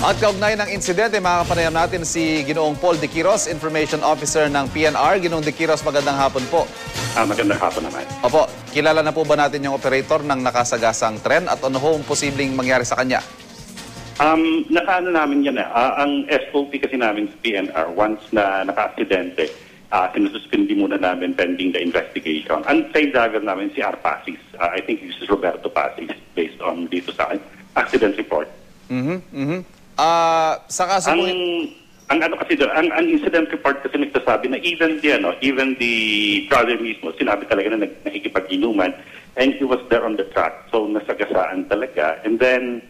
At kaugnay ng insidente, makakapanayam natin si Ginoong Paul De Quiros, Information Officer ng PNR. Ginoong De Quiros, magandang hapon po. Magandang hapon naman. Opo, kilala na po ba natin yung operator ng nakasagasang tren at ano ho ang posibleng mangyari sa kanya? Nakaano namin yan ang SOP kasi namin sa PNR, once na naka-aksidente, sinususpindi muna namin pending the investigation. Ang train driver namin si R. Pasis. I think this is Roberto Pasis based on dito sa accident report. Sa kaso po... Ang incident report kasi nagsasabi na even the driver mismo, sinabi talaga na nakikipag-inuman and he was there on the track. So nasagasaan talaga. And then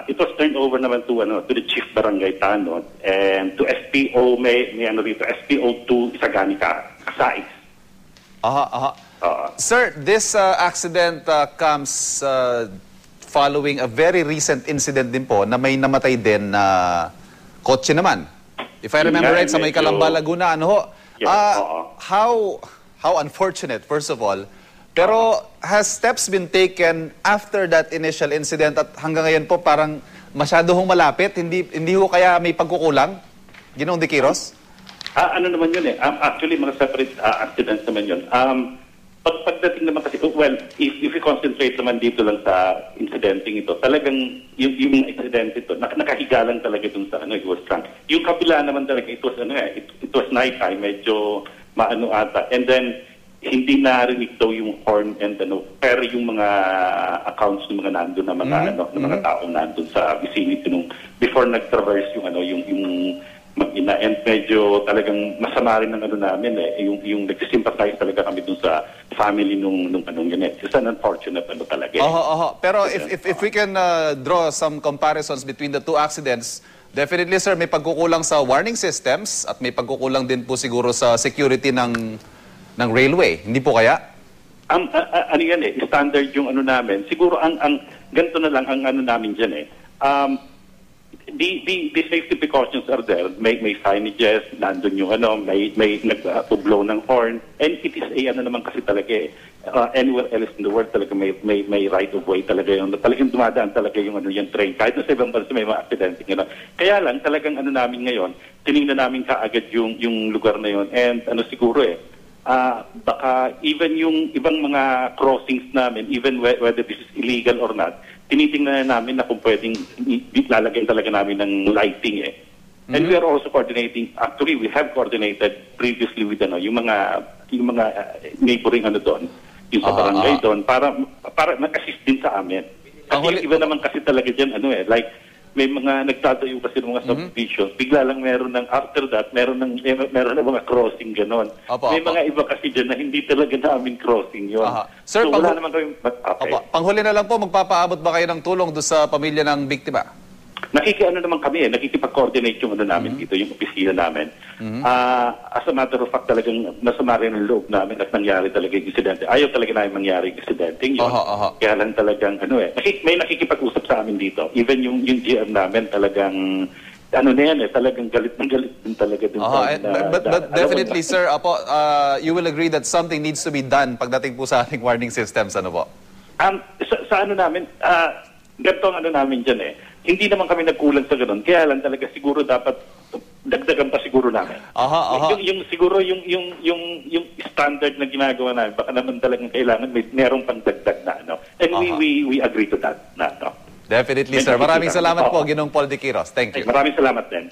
it was turned over naman to the chief barangay tanod and to SPO SPO 2 Isagani Kasais. Sir, this accident comes following a very recent incident din po na may namatay din na kotse naman. If I remember right, sa may Calamba, Laguna, ano ho? How unfortunate, first of all. Pero has steps been taken after that initial incident at hanggang ngayon po parang masyado hong malapit? Hindi ho kaya may pagkukulang? Ginoong De Quiros? Ano naman yun actually, mga separate accidents naman yun. Pagdating naman kasi, if we concentrate naman dito lang sa incidenting ito, talagang yung incident ito, nakahiga lang talaga dun sa it was drunk. Yung kabila naman talaga, it was nighttime, medyo maano ata. And then, hindi narinig daw yung horn and pero yung mga accounts ng mga nandun na mga ng mga taong nandun sa vicinity nung before nag-traverse yung mag-ina, and medyo talagang masama rin ng namin yung nagsisympathize talaga kami dun sa family nung yun It's an unfortunate talaga. Pero if we can draw some comparisons between the two accidents, definitely sir, may pagkukulang sa warning systems at may pagkukulang din po siguro sa security ng railway. Hindi po kaya? Standard yung namin. Siguro ang ganito na lang ang namin diyan The safety precautions are there. May signages, nandun yung may nag-blow ng horn, and it is naman kasi talaga anywhere else in the world talaga may right of way talaga yun. Talagang dumadaan talaga yung yung train. Kahit na sa ibang bansa may mga accidente. Kaya lang talagang namin ngayon, tinignan namin kaagad yung lugar na yun, and siguro baka even yung ibang mga crossings namin, even whether this is illegal or not, tinitingnan namin na kung pwedeng lalagyan talaga namin ng lighting And we are also coordinating, actually we have coordinated previously with yung mga neighboring doon, yung sa barangay doon, para mag-assist din sa amin. Kasi iba naman kasi talaga dyan, like may mga nagtatayo kasi ng mga subdivisions, bigla lang meron ng, after that, meron ng mga crossing ganon. May mga iba kasi dyan na hindi talaga namin crossing yun. Sir, so wala naman kami... Panghuli na lang po, magpapaabot ba kayo ng tulong doon sa pamilya ng biktima? Naman kami nakikipag-coordinate yung namin dito, yung opisina namin. As a matter of fact, talagang nasama rin ang loob namin at nangyari talaga yung insidente. Ayaw talaga namin mangyari yung insidente yun. Kaya lang talagang, may nakikipag-usap sa amin dito. Even yung GM namin talagang, talagang galit din talaga din. But definitely, sir, you will agree that something needs to be done pagdating po sa ating warning systems, ano po? Sa namin, ganito ang namin dyan hindi naman kami nagkulang sa ganun. Kaya lang talaga siguro dapat dagdagan pa siguro namin. Yung siguro yung standard na ginagawa namin, baka naman talagang kailangan merong pang dagdag na And we agree to that. Definitely, sir. Maraming salamat po, Ginoong Paul De Quiros. Thank you. Maraming salamat din.